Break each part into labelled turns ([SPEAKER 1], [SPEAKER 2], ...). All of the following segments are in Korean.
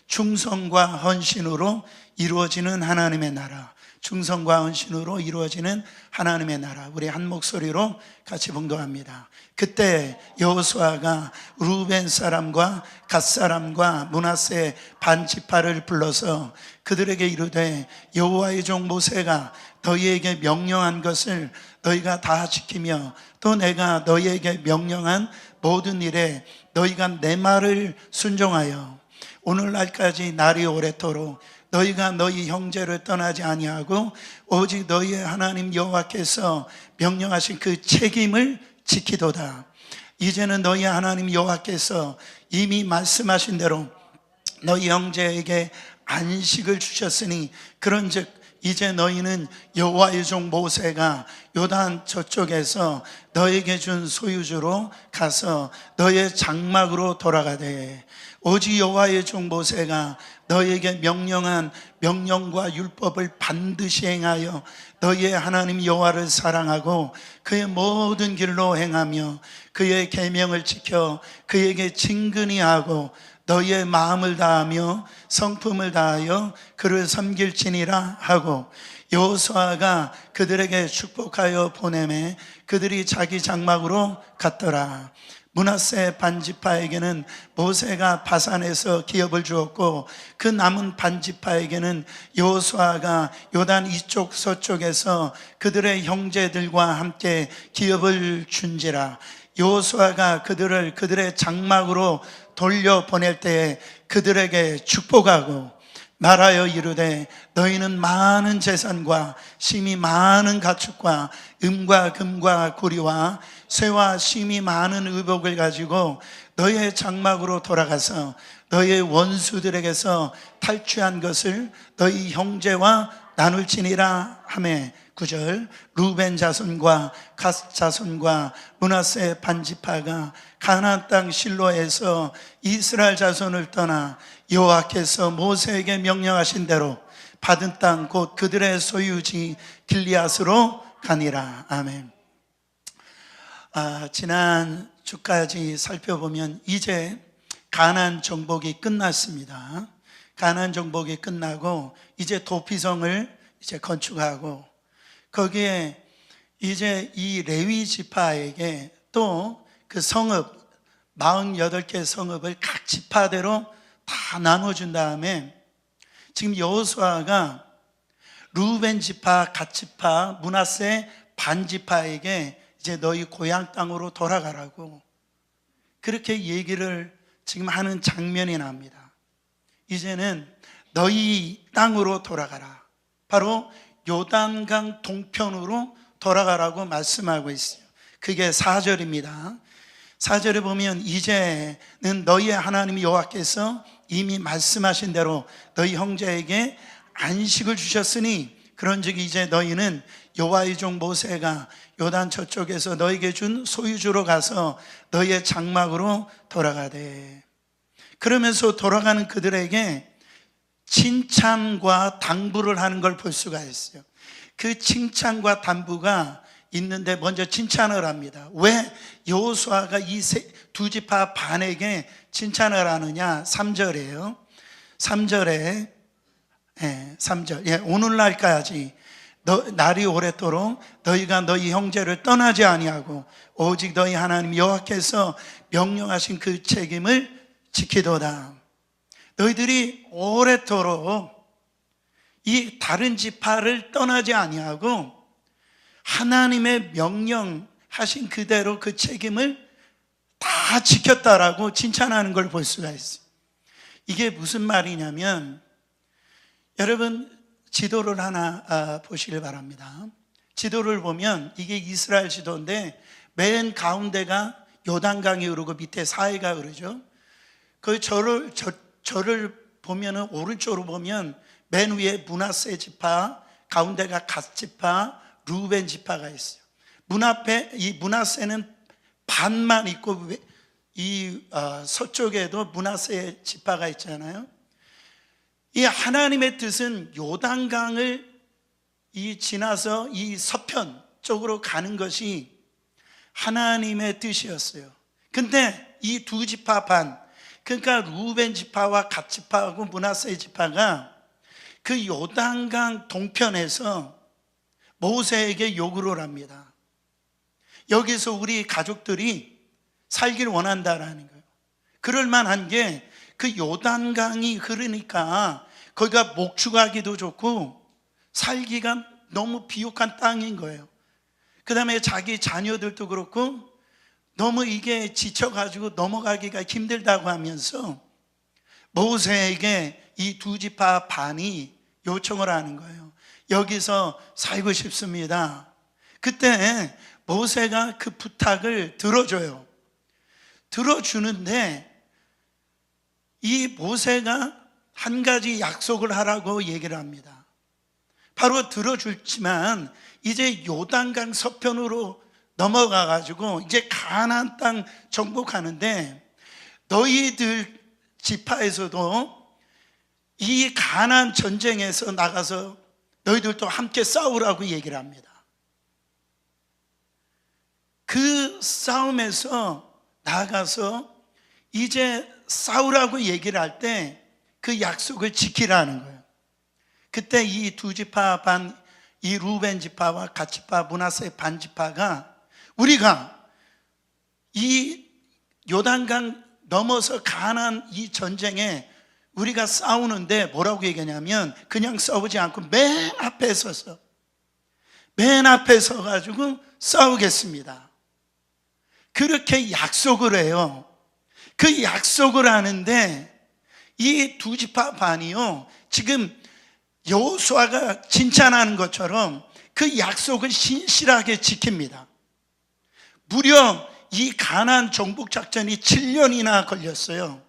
[SPEAKER 1] 충성과 헌신으로 이루어지는 하나님의 나라, 충성과 헌신으로 이루어지는 하나님의 나라. 우리 한 목소리로 같이 봉독합니다. 그때 여호수아가 루벤 사람과 갓 사람과 므낫세 반 지파를 불러서 그들에게 이르되 여호와의 종 모세가 너희에게 명령한 것을 너희가 다 지키며 또 내가 너희에게 명령한 모든 일에 너희가 내 말을 순종하여 오늘날까지 날이 오래도록 너희가 너희 형제를 떠나지 아니하고 오직 너희의 하나님 여호와께서 명령하신 그 책임을 지키도다. 이제는 너희 하나님 여호와께서 이미 말씀하신 대로 너희 형제에게 안식을 주셨으니 그런즉 이제 너희는 여호와의 종 모세가 요단 저쪽에서 너에게 준 소유주로 가서 너의 장막으로 돌아가되 오직 여호와의 종 모세가 너에게 명령한 명령과 율법을 반드시 행하여 너희의 하나님 여호와를 사랑하고 그의 모든 길로 행하며 그의 계명을 지켜 그에게 친근히 하고 너희의 마음을 다하며 성품을 다하여 그를 섬길지니라 하고 여호수아가 그들에게 축복하여 보내매 그들이 자기 장막으로 갔더라. 므낫세 반지파에게는 모세가 바산에서 기업을 주었고 그 남은 반지파에게는 여호수아가 요단 이쪽 서쪽에서 그들의 형제들과 함께 기업을 준지라. 여호수아가 그들을 그들의 장막으로 돌려보낼 때에 그들에게 축복하고 말하여 이르되 너희는 많은 재산과 심히 많은 가축과 은과 금과 구리와 쇠와 심히 많은 의복을 가지고 너희의 장막으로 돌아가서 너희의 원수들에게서 탈취한 것을 너희 형제와 나눌지니라 하매 9절 루벤 자손과 갓 자손과 므낫세 반지파가 가나안 땅 실로에서 이스라엘 자손을 떠나 여호와께서 모세에게 명령하신 대로 받은 땅 곧 그들의 소유지 길리앗으로 가니라. 아멘. 지난 주까지 살펴보면 이제 가나안 정복이 끝났습니다. 가나안 정복이 끝나고 이제 도피성을 이제 건축하고 거기에 이제 이 레위 지파에게 또 그 성읍 48개 성읍을 각 지파대로 다 나눠준 다음에 지금 여호수아가 루벤 지파, 갓 지파, 므낫세 반 지파에게 이제 너희 고향 땅으로 돌아가라고 그렇게 얘기를 지금 하는 장면이 납니다. 이제는 너희 땅으로 돌아가라. 바로 요단강 동편으로 돌아가라고 말씀하고 있어요. 그게 4절입니다. 4절에 보면 이제는 너희의 하나님 여호와께서 이미 말씀하신 대로 너희 형제에게 안식을 주셨으니 그런즉 이제 너희는 여호와의 종 모세가 요단 저쪽에서 너희에게 준 소유주로 가서 너희의 장막으로 돌아가되 그러면서 돌아가는 그들에게 칭찬과 당부를 하는 걸 볼 수가 있어요. 그 칭찬과 당부가 있는데 먼저 칭찬을 합니다. 왜 여호수아가 이 두 지파 반에게 칭찬을 하느냐? 3절이에요. 3절에 3절 오늘날까지 날이 오래도록 너희가 너희 형제를 떠나지 아니하고 오직 너희 하나님 여호와께서 명령하신 그 책임을 지키도다. 너희들이 오래도록 이 다른 지파를 떠나지 아니하고 하나님의 명령하신 그대로 그 책임을 다 지켰다라고 칭찬하는 걸 볼 수가 있어요. 이게 무슨 말이냐면 여러분 지도를 하나 보시길 바랍니다. 지도를 보면 이게 이스라엘 지도인데 맨 가운데가 요단강이 흐르고 밑에 사해가 흐르죠. 그 저를 보면은 오른쪽으로 보면 맨 위에 므낫세 지파, 가운데가 갓 지파, 루벤 지파가 있어요. 이 므낫세는 반만 있고 이 서쪽에도 므낫세 지파가 있잖아요. 이 하나님의 뜻은 요단강을 지나서 이 서편 쪽으로 가는 것이 하나님의 뜻이었어요. 근데 이 두 지파 반, 그러니까 루벤 지파와 갓 지파하고 므낫세 지파가 그 요단강 동편에서 모세에게 요구를 합니다. 여기서 우리 가족들이 살길 원한다라는 거예요. 그럴 만한 게 그 요단강이 흐르니까 거기가 목축하기도 좋고 살기가 너무 비옥한 땅인 거예요. 그 다음에 자기 자녀들도 그렇고 너무 이게 지쳐가지고 넘어가기가 힘들다고 하면서 모세에게 이 두 지파 반이 요청을 하는 거예요. 여기서 살고 싶습니다. 그때 모세가 그 부탁을 들어줘요. 들어주는데 이 모세가 한 가지 약속을 하라고 얘기를 합니다. 바로 들어줄지만 이제 요단강 서편으로 넘어가 가지고 이제 가나안 땅 정복하는데 너희들 지파에서도 이 가나안 전쟁에서 나가서 너희들도 함께 싸우라고 얘기를 합니다. 그 싸움에서 나가서 이제 싸우라고 얘기를 할 때 그 약속을 지키라는 거예요. 그때 이 두 지파 반, 이 루벤 지파와 갓 지파, 므낫세 반 지파가 우리가 이 요단강 넘어서 가나안 이 전쟁에 우리가 싸우는데 뭐라고 얘기하냐면 그냥 싸우지 않고 맨 앞에 서서 가지고 싸우겠습니다. 그렇게 약속을 해요. 그 약속을 하는데 이 두 지파 반이요, 지금 여호수아가 칭찬하는 것처럼 그 약속을 신실하게 지킵니다. 무려 이 가나안 정복 작전이 7년이나 걸렸어요.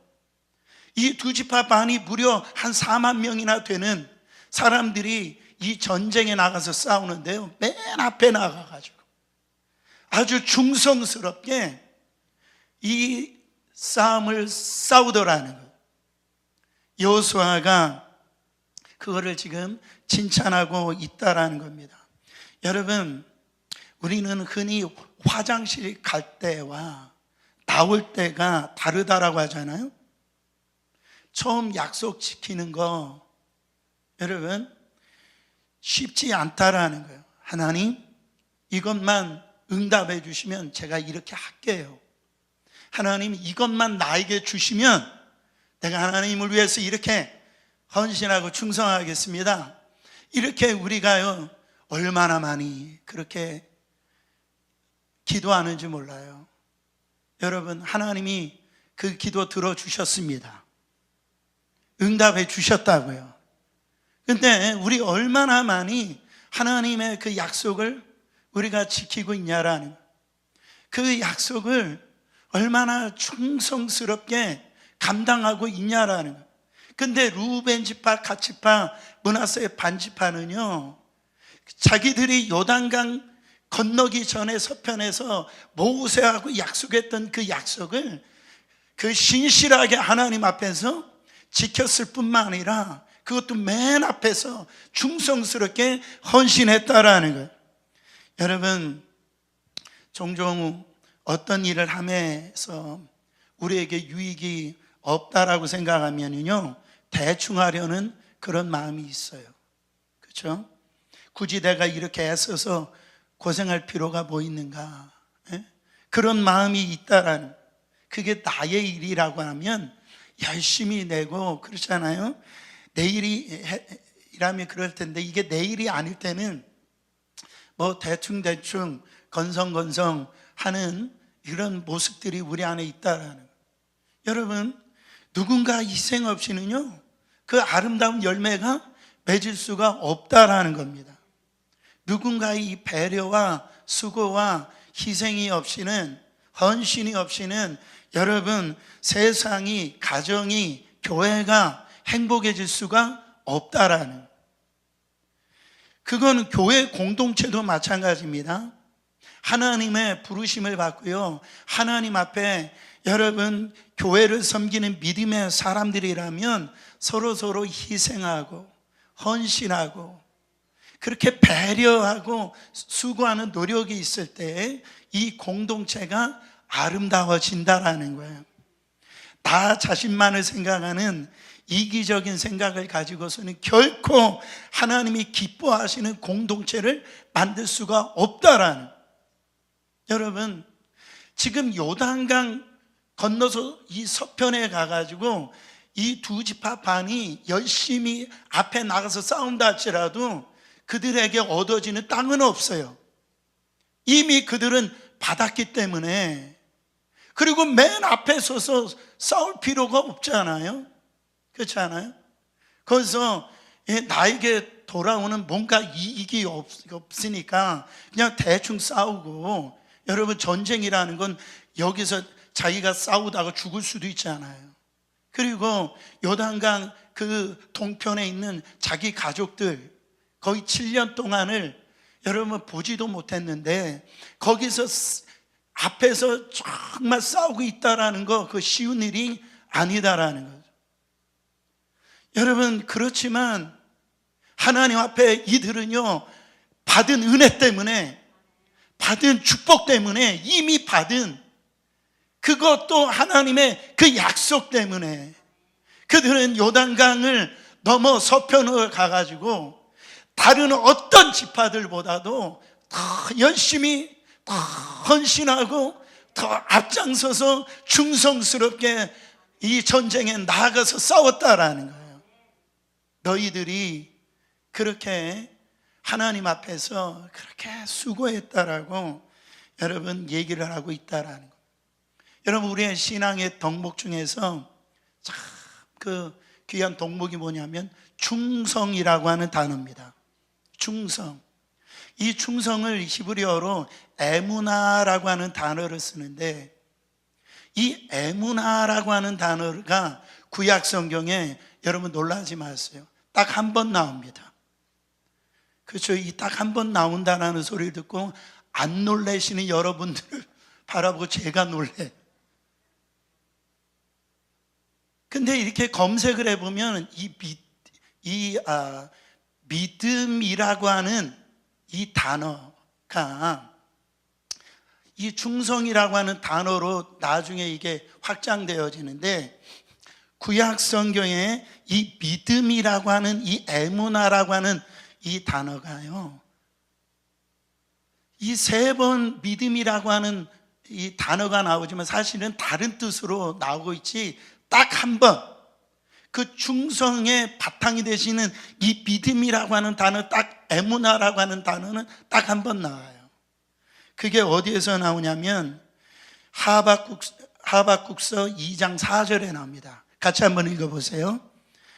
[SPEAKER 1] 이 두 지파 반이 무려 한 4만 명이나 되는 사람들이 이 전쟁에 나가서 싸우는데요, 맨 앞에 나가가지고 아주 충성스럽게 이 싸움을 싸우더라는 거예요. 여호수아가 그거를 지금 칭찬하고 있다라는 겁니다. 여러분, 우리는 흔히 화장실 갈 때와 나올 때가 다르다라고 하잖아요. 처음 약속 지키는 거 여러분 쉽지 않다라는 거예요. 하나님, 이것만 응답해 주시면 제가 이렇게 할게요. 하나님, 이것만 나에게 주시면 내가 하나님을 위해서 이렇게 헌신하고 충성하겠습니다. 이렇게 우리가요 얼마나 많이 그렇게 기도하는지 몰라요. 여러분, 하나님이 그 기도 들어주셨습니다. 응답해 주셨다고요. 근데 우리 얼마나 많이 하나님의 그 약속을 우리가 지키고 있냐라는, 그 약속을 얼마나 충성스럽게 감당하고 있냐라는. 근데 루벤 지파, 갓 지파, 므낫세 반 지파는요, 자기들이 요단강 건너기 전에 서편에서 모세하고 약속했던 그 약속을 그 신실하게 하나님 앞에서 지켰을 뿐만 아니라 그것도 맨 앞에서 충성스럽게 헌신했다라는 거예요. 여러분, 종종 어떤 일을 하면서 우리에게 유익이 없다라고 생각하면요 대충 하려는 그런 마음이 있어요. 그렇죠? 굳이 내가 이렇게 애써서 고생할 필요가 뭐 있는가? 그런 마음이 있다라는, 그게 나의 일이라고 하면 열심히 내고 그렇잖아요. 내일이라면 그럴 텐데 이게 내일이 아닐 때는 뭐 대충 건성건성 하는 이런 모습들이 우리 안에 있다라는. 여러분, 누군가 희생 없이는요 그 아름다운 열매가 맺을 수가 없다라는 겁니다. 누군가의 이 배려와 수고와 희생이 없이는, 헌신이 없이는 여러분 세상이, 가정이, 교회가 행복해질 수가 없다라는. 그건 교회 공동체도 마찬가지입니다. 하나님의 부르심을 받고요, 하나님 앞에 여러분 교회를 섬기는 믿음의 사람들이라면 서로 희생하고 헌신하고 그렇게 배려하고 수고하는 노력이 있을 때 이 공동체가 아름다워진다라는 거예요. 나 자신만을 생각하는 이기적인 생각을 가지고서는 결코 하나님이 기뻐하시는 공동체를 만들 수가 없다라는. 여러분, 지금 요단강 건너서 이 서편에 가가지고 이 두 지파 반이 열심히 앞에 나가서 싸운다 할지라도 그들에게 얻어지는 땅은 없어요. 이미 그들은 받았기 때문에. 그리고 맨 앞에 서서 싸울 필요가 없잖아요. 그렇지 않아요? 거기서 나에게 돌아오는 뭔가 이익이 없으니까 그냥 대충 싸우고. 여러분, 전쟁이라는 건 여기서 자기가 싸우다가 죽을 수도 있잖아요. 그리고 요단강 그 동편에 있는 자기 가족들 거의 7년 동안을 여러분 보지도 못했는데 거기서 앞에서 정말 싸우고 있다라는 거, 그 쉬운 일이 아니다라는 거죠. 여러분, 그렇지만 하나님 앞에 이들은요, 받은 은혜 때문에, 받은 축복 때문에, 이미 받은 그것도 하나님의 그 약속 때문에 그들은 요단강을 넘어 서편으로 가가지고 다른 어떤 지파들보다도 더 열심히, 더 헌신하고 더 앞장서서 충성스럽게 이 전쟁에 나아가서 싸웠다라는 거예요. 너희들이 그렇게 하나님 앞에서 그렇게 수고했다라고 여러분 얘기를 하고 있다라는 거예요. 여러분, 우리의 신앙의 덕목 중에서 참 그 귀한 덕목이 뭐냐면 충성이라고 하는 단어입니다. 충성. 이 충성을 히브리어로 에무나라고 하는 단어를 쓰는데, 이 에무나라고 하는 단어가 구약 성경에 여러분 놀라지 마세요. 딱 한 번 나옵니다. 그렇죠? 이 딱 한 번 나온다는 소리를 듣고 안 놀라시는 여러분들을 바라보고 제가 놀래. 근데 이렇게 검색을 해보면 믿음이라고 하는 이 단어가 이 충성이라고 하는 단어로 나중에 이게 확장되어지는데, 구약 성경에 이 믿음이라고 하는 이 에무나라고 하는 이 단어가요, 이 세 번 믿음이라고 하는 이 단어가 나오지만 사실은 다른 뜻으로 나오고 있지, 딱 한 번 그 충성의 바탕이 되시는 이 믿음이라고 하는 단어, 딱 에무나라고 하는 단어는 딱 한 번 나와요. 그게 어디에서 나오냐면 하박국서 2장 4절에 나옵니다. 같이 한번 읽어보세요.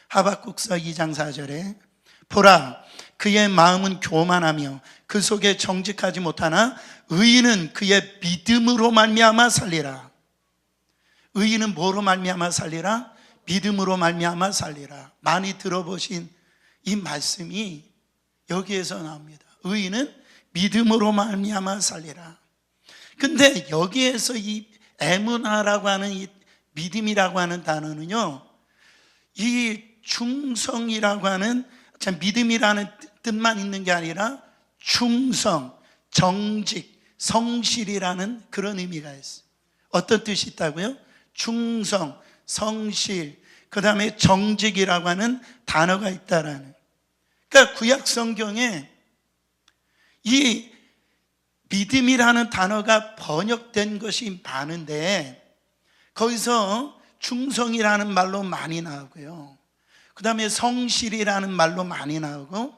[SPEAKER 1] 하박국서 2장 4절에 보라, 그의 마음은 교만하며 그 속에 정직하지 못하나 의인은 그의 믿음으로 말미암아 살리라. 의인은 뭐로 말미암아 살리라? 믿음으로 말미암아 살리라. 많이 들어보신 이 말씀이 여기에서 나옵니다. 의인은 믿음으로 말미암아 살리라. 근데 여기에서 이 에무나라고 하는 이 믿음이라고 하는 단어는요, 이 충성이라고 하는, 참 믿음이라는 뜻만 있는 게 아니라 충성, 정직, 성실이라는 그런 의미가 있어요. 어떤 뜻이 있다고요? 충성, 성실, 그 다음에 정직이라고 하는 단어가 있다라는. 그러니까 구약 성경에 이 믿음이라는 단어가 번역된 것이 많은데 거기서 충성이라는 말로 많이 나오고요, 그 다음에 성실이라는 말로 많이 나오고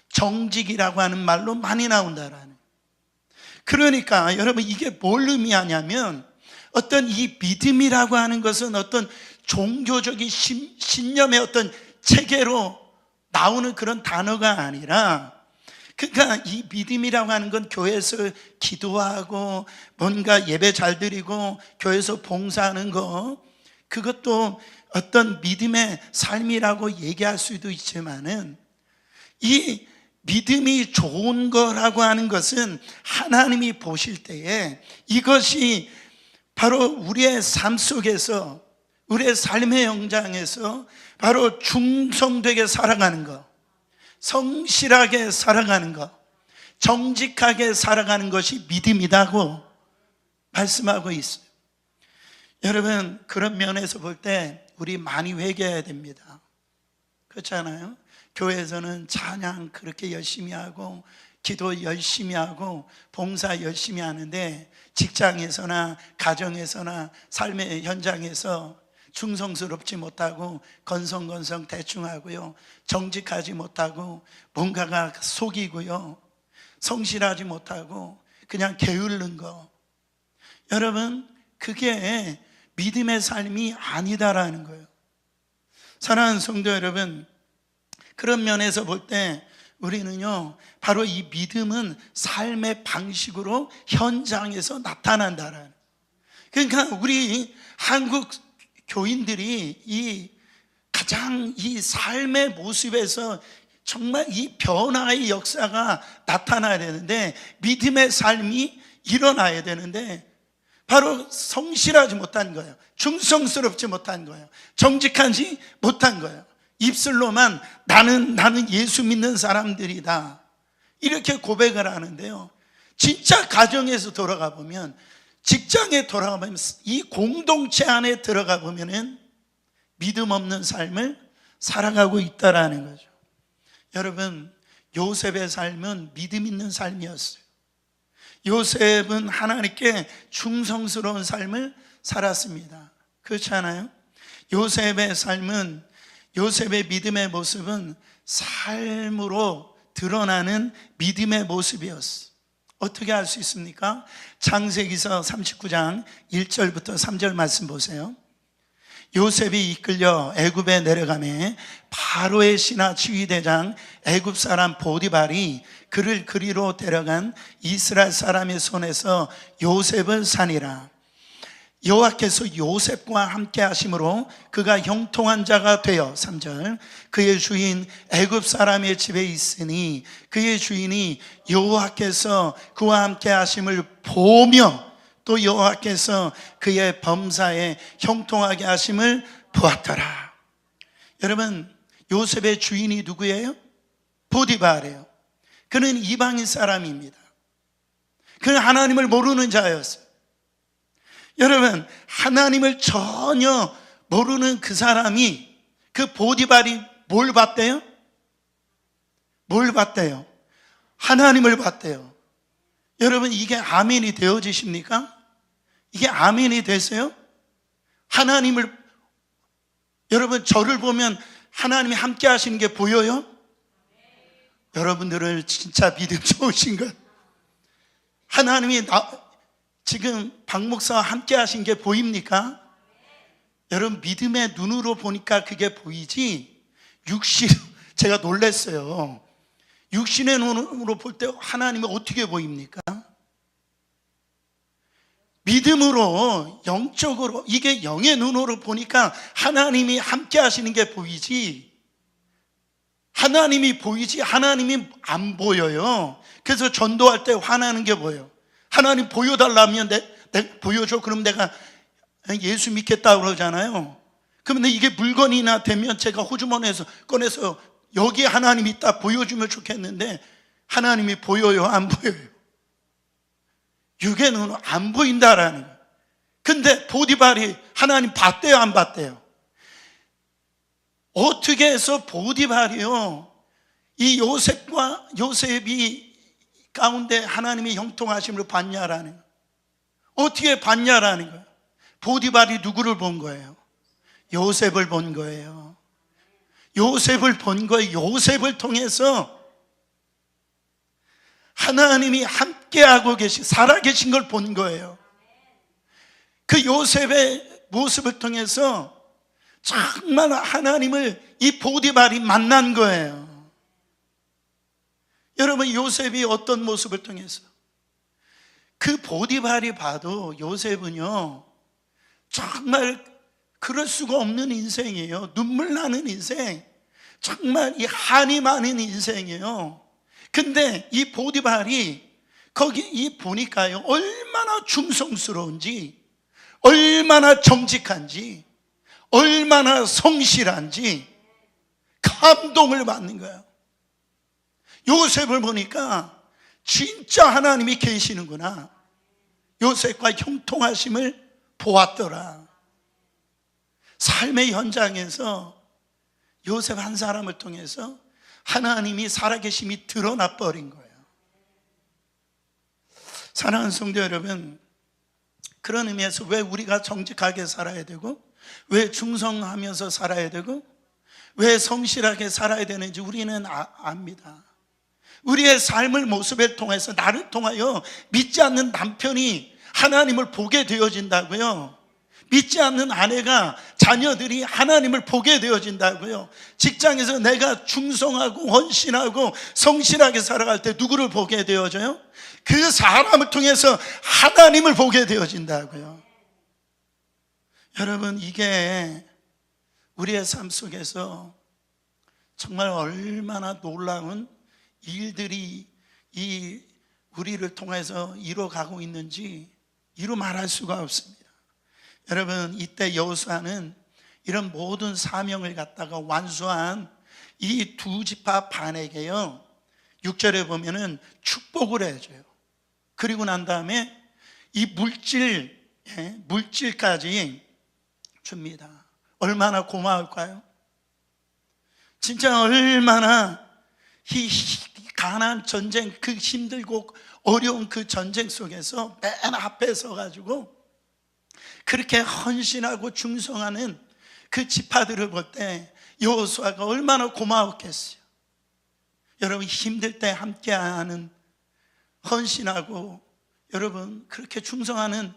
[SPEAKER 1] 정직이라고 하는 말로 많이 나온다라는. 그러니까 여러분, 이게 뭘 의미하냐면 어떤 이 믿음이라고 하는 것은 어떤 종교적인 신념의 어떤 체계로 나오는 그런 단어가 아니라, 그러니까 이 믿음이라고 하는 건 교회에서 기도하고 뭔가 예배 잘 드리고 교회에서 봉사하는 거, 그것도 어떤 믿음의 삶이라고 얘기할 수도 있지만은, 이 믿음이 좋은 거라고 하는 것은 하나님이 보실 때에 이것이 바로 우리의 삶 속에서, 우리의 삶의 현장에서 바로 충성되게 살아가는 것, 성실하게 살아가는 것, 정직하게 살아가는 것이 믿음이라고 말씀하고 있어요. 여러분, 그런 면에서 볼 때 우리 많이 회개해야 됩니다. 그렇잖아요? 교회에서는 찬양 그렇게 열심히 하고 기도 열심히 하고 봉사 열심히 하는데 직장에서나 가정에서나 삶의 현장에서 충성스럽지 못하고 건성건성 대충 하고요, 정직하지 못하고 뭔가가 속이고요, 성실하지 못하고 그냥 게으른 거, 여러분, 그게 믿음의 삶이 아니다라는 거예요. 사랑하는 성도 여러분, 그런 면에서 볼 때 우리는요, 바로 이 믿음은 삶의 방식으로 현장에서 나타난다라는. 그러니까 우리 한국 교인들이 가장 이 삶의 모습에서 정말 이 변화의 역사가 나타나야 되는데, 믿음의 삶이 일어나야 되는데 바로 성실하지 못한 거예요. 충성스럽지 못한 거예요. 정직하지 못한 거예요. 입술로만 나는 예수 믿는 사람들이다 이렇게 고백을 하는데요, 진짜 가정에서 돌아가 보면, 직장에 돌아가 보면, 이 공동체 안에 들어가 보면은 믿음 없는 삶을 살아가고 있다라는 거죠. 여러분, 요셉의 삶은 믿음 있는 삶이었어요. 요셉은 하나님께 충성스러운 삶을 살았습니다. 그렇지 않아요? 요셉의 삶은, 요셉의 믿음의 모습은 삶으로 드러나는 믿음의 모습이었어요. 어떻게 알 수 있습니까? 창세기서 39장 1절부터 3절 말씀 보세요. 요셉이 이끌려 애굽에 내려가매 바로의 신하 지휘대장 애굽 사람 보디발이 그를 그리로 데려간 이스라엘 사람의 손에서 요셉을 사니라. 여호와께서 요셉과 함께 하심으로 그가 형통한 자가 되어, 3절, 그의 주인 애굽 사람의 집에 있으니 그의 주인이 여호와께서 그와 함께 하심을 보며 또 여호와께서 그의 범사에 형통하게 하심을 보았더라. 여러분, 요셉의 주인이 누구예요? 보디발이에요. 그는 이방인 사람입니다. 그는 하나님을 모르는 자였어요. 여러분, 하나님을 전혀 모르는 그 사람이, 그 보디발이 뭘 봤대요? 뭘 봤대요? 하나님을 봤대요. 여러분, 이게 아멘이 되어지십니까? 이게 아멘이 되세요? 하나님을, 여러분, 저를 보면 하나님이 함께 하시는 게 보여요? 여러분들은 진짜 믿음 좋으신 것. 하나님이 지금 박 목사와 함께 하신 게 보입니까? 여러분, 믿음의 눈으로 보니까 그게 보이지, 제가 놀랐어요. 육신의 눈으로 볼 때 하나님이 어떻게 보입니까? 믿음으로, 영적으로, 이게 영의 눈으로 보니까 하나님이 함께 하시는 게 보이지, 하나님이 보이지 하나님이 안 보여요. 그래서 전도할 때 화나는 게 뭐예요? 하나님 보여달라면 내가 보여줘. 그럼 내가 예수 믿겠다 그러잖아요. 그러면 이게 물건이나 되면 제가 호주머니에서 꺼내서 여기 하나님 있다 보여주면 좋겠는데, 하나님이 보여요? 안 보여요? 육의 눈은 안 보인다라는 거예요. 근데 보디발이 하나님 봤대요? 안 봤대요? 어떻게 해서 보디발이요, 이 요셉이 가운데 하나님이 형통하심을 봤냐라는 거예요. 어떻게 봤냐라는 거예요. 보디발이 누구를 본 거예요? 요셉을 본 거예요. 요셉을 본 거예요. 요셉을 통해서 하나님이 함께하고 살아계신 걸 본 거예요. 그 요셉의 모습을 통해서 정말 하나님을 이 보디발이 만난 거예요. 여러분, 요셉이 어떤 모습을 통해서, 그 보디발이 봐도 요셉은요, 정말 그럴 수가 없는 인생이에요. 눈물 나는 인생, 정말 이 한이 많은 인생이에요. 근데 이 보디발이 거기 보니까요, 얼마나 충성스러운지, 얼마나 정직한지, 얼마나 성실한지 감동을 받는 거예요. 요셉을 보니까 진짜 하나님이 계시는구나. 요셉과 형통하심을 보았더라. 삶의 현장에서 요셉 한 사람을 통해서 하나님이 살아계심이 드러나 버린 거예요. 사랑하는 성도 여러분, 그런 의미에서 왜 우리가 정직하게 살아야 되고, 왜 충성하면서 살아야 되고, 왜 성실하게 살아야 되는지 우리는 압니다. 우리의 삶을 모습을 통해서, 나를 통하여 믿지 않는 남편이 하나님을 보게 되어진다고요. 믿지 않는 아내가, 자녀들이 하나님을 보게 되어진다고요. 직장에서 내가 충성하고 헌신하고 성실하게 살아갈 때 누구를 보게 되어져요? 그 사람을 통해서 하나님을 보게 되어진다고요. 여러분, 이게 우리의 삶 속에서 정말 얼마나 놀라운 일들이 우리를 통해서 이루어가고 있는지 이루 말할 수가 없습니다. 여러분, 이때 여호수아는 이런 모든 사명을 갖다가 완수한 이 두 지파 반에게요, 6절에 보면은 축복을 해줘요. 그리고 난 다음에 이 물질까지 줍니다. 얼마나 고마울까요? 진짜 얼마나 이 가나안 전쟁, 그 힘들고 어려운 그 전쟁 속에서 맨 앞에 서가지고 그렇게 헌신하고 충성하는 그 지파들을 볼 때 여호수아가 얼마나 고마웠겠어요. 여러분, 힘들 때 함께하는, 헌신하고 여러분 그렇게 충성하는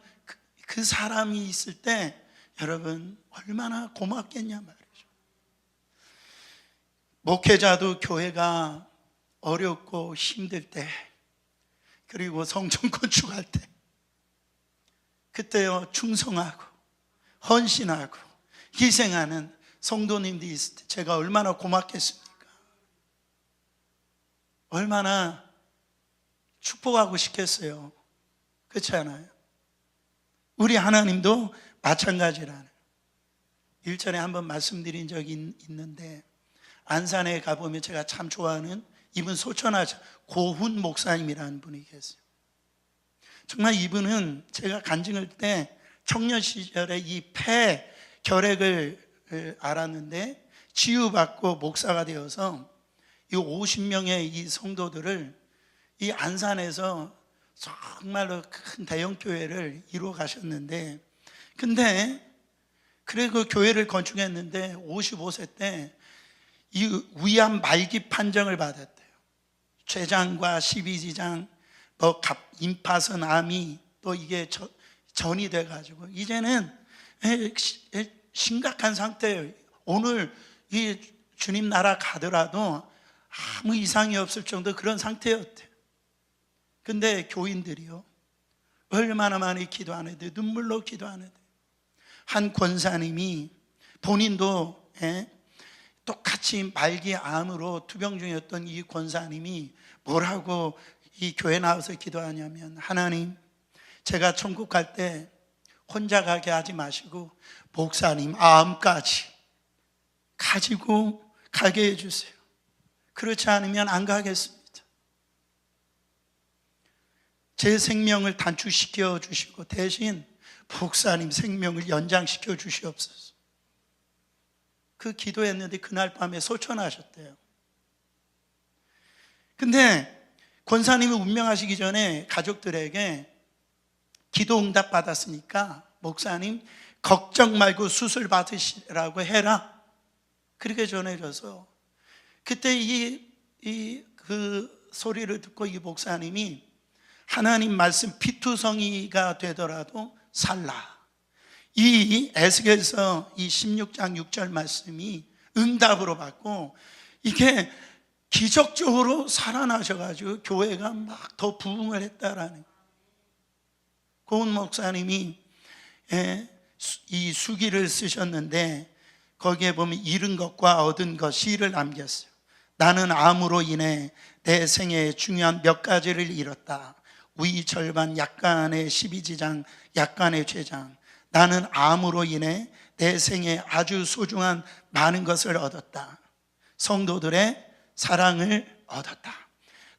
[SPEAKER 1] 그 사람이 있을 때 여러분 얼마나 고맙겠냐 말이죠. 목회자도 교회가 어렵고 힘들 때, 그리고 성전 건축할 때, 그때요 충성하고 헌신하고 희생하는 성도님들이 있을 때 제가 얼마나 고맙겠습니까? 얼마나 축복하고 싶겠어요. 그렇지 않아요? 우리 하나님도 마찬가지라는, 1절에 한번 말씀드린 적이 있는데, 안산에 가보면 제가 참 좋아하는 이분 소천하자 고훈 목사님이라는 분이 계세요. 정말 이분은 제가 간증할 때 청년 시절에 이 폐 결핵을 알았는데 치유받고 목사가 되어서 이 50명의 이 성도들을 이 안산에서 정말로 큰 대형 교회를 이루어 가셨는데, 근데 그리고 교회를 건축했는데 55세 때 이 위암 말기 판정을 받았대요. 췌장과 십이지장, 임파선 암이 또 이게 전이 돼가지고 이제는 심각한 상태예요. 오늘 이 주님 나라 가더라도 아무 이상이 없을 정도 그런 상태였대요. 근데 교인들이요 얼마나 많이 기도하는데, 눈물로 기도하는데, 한 권사님이 본인도 똑같이 말기 암으로 투병 중이었던 이 권사님이 뭐라고 이 교회 나와서 기도하냐면, 하나님, 제가 천국 갈 때 혼자 가게 하지 마시고 목사님 암까지 가지고 가게 해주세요. 그렇지 않으면 안 가겠습니다. 제 생명을 단축시켜 주시고 대신 목사님 생명을 연장시켜 주시옵소서. 그 기도했는데 그날 밤에 소천하셨대요. 근데 권사님이 운명하시기 전에 가족들에게 기도 응답 받았으니까 목사님 걱정 말고 수술 받으시라고 해라, 그렇게 전해줘서 그때 그 소리를 듣고 이 목사님이 하나님 말씀 피투성이가 되더라도 살라, 이 에스겔서 이 16장 6절 말씀이 응답으로 받고 이게 기적적으로 살아나셔가지고 교회가 막 더 부흥을 했다라는, 고은 목사님이 이 수기를 쓰셨는데 거기에 보면 잃은 것과 얻은 것 시를 남겼어요. 나는 암으로 인해 내 생애에 중요한 몇 가지를 잃었다. 위 절반, 약간의 십이지장, 약간의 췌장. 나는 암으로 인해 내 생에 아주 소중한 많은 것을 얻었다. 성도들의 사랑을 얻었다.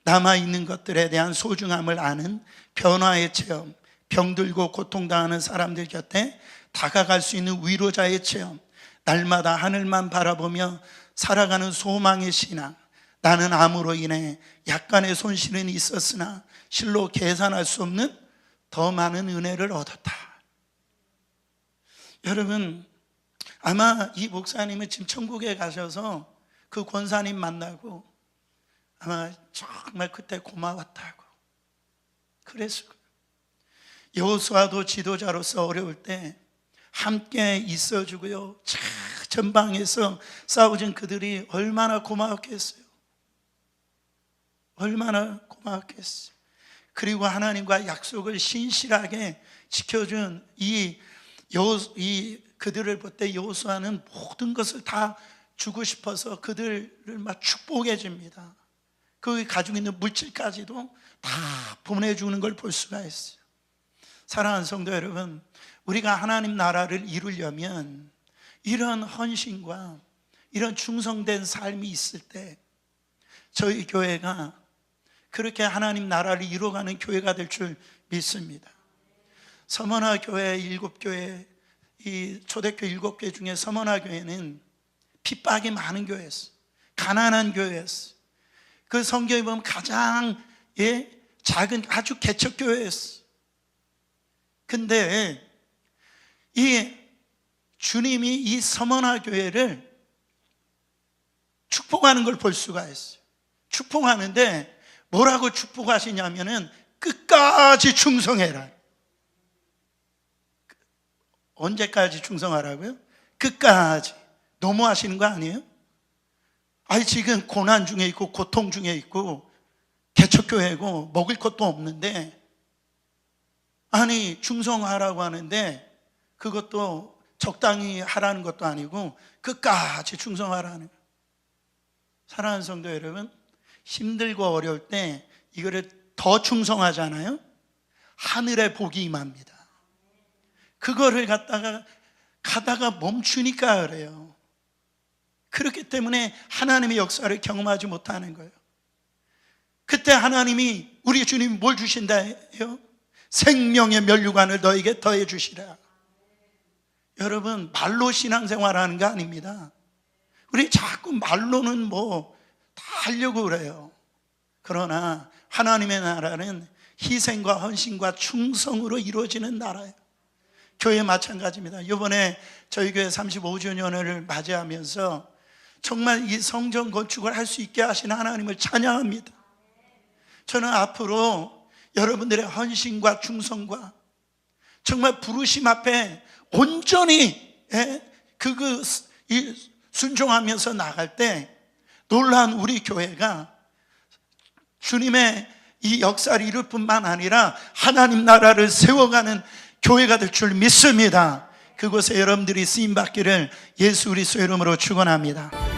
[SPEAKER 1] 남아있는 것들에 대한 소중함을 아는 변화의 체험, 병들고 고통당하는 사람들 곁에 다가갈 수 있는 위로자의 체험, 날마다 하늘만 바라보며 살아가는 소망의 신앙. 나는 암으로 인해 약간의 손실은 있었으나 실로 계산할 수 없는 더 많은 은혜를 얻었다. 여러분, 아마 이 목사님은 지금 천국에 가셔서 그 권사님 만나고 아마 정말 그때 고마웠다고 그랬을 거예요. 여호수아도 지도자로서 어려울 때 함께 있어주고요, 전방에서 싸워준 그들이 얼마나 고마웠겠어요. 얼마나 고마웠겠어요. 그리고 하나님과 약속을 신실하게 지켜준 그들을 볼 때 여호수아는 모든 것을 다 주고 싶어서 그들을 막 축복해 줍니다. 그 가지고 있는 물질까지도 다 보내주는 걸 볼 수가 있어요. 사랑하는 성도 여러분, 우리가 하나님 나라를 이루려면 이런 헌신과 이런 충성된 삶이 있을 때 저희 교회가 그렇게 하나님 나라를 이루어가는 교회가 될 줄 믿습니다. 서머나 교회 7교회, 이 초대교 7개 중에 서머나 교회는 핍박이 많은 교회였어요. 가난한 교회였어요. 그 성경에 보면 가장 작은 아주 개척교회였어요. 근데 이 주님이 이 서머나 교회를 축복하는 걸 볼 수가 있어요. 축복하는데 뭐라고 축복하시냐면은 끝까지 충성해라. 언제까지 충성하라고요? 끝까지. 너무하시는 거 아니에요? 아니 지금 고난 중에 있고 고통 중에 있고 개척교회고 먹을 것도 없는데 아니 충성하라고 하는데 그것도 적당히 하라는 것도 아니고 끝까지 충성하라는 거예요. 사랑하는 성도 여러분, 힘들고 어려울 때 이거를 더 충성하잖아요. 하늘의 복이 임합니다. 그거를 가다가 멈추니까 그래요. 그렇기 때문에 하나님의 역사를 경험하지 못하는 거예요. 그때 하나님이 우리 주님이 뭘 주신다 해요? 생명의 면류관을 너에게 더해 주시라. 여러분, 말로 신앙생활하는 거 아닙니다. 우리 자꾸 말로는 뭐 다 하려고 그래요. 그러나 하나님의 나라는 희생과 헌신과 충성으로 이루어지는 나라예요. 교회 마찬가지입니다. 이번에 저희 교회 35주년을 맞이하면서 정말 이 성전 건축을 할 수 있게 하신 하나님을 찬양합니다. 저는 앞으로 여러분들의 헌신과 충성과 정말 부르심 앞에 온전히 순종하면서 나갈 때 놀라운 우리 교회가 주님의 이 역사를 이룰 뿐만 아니라 하나님 나라를 세워가는 교회가 될 줄 믿습니다. 그곳에 여러분들이 쓰임받기를 예수 그리스도의 이름으로 축원합니다.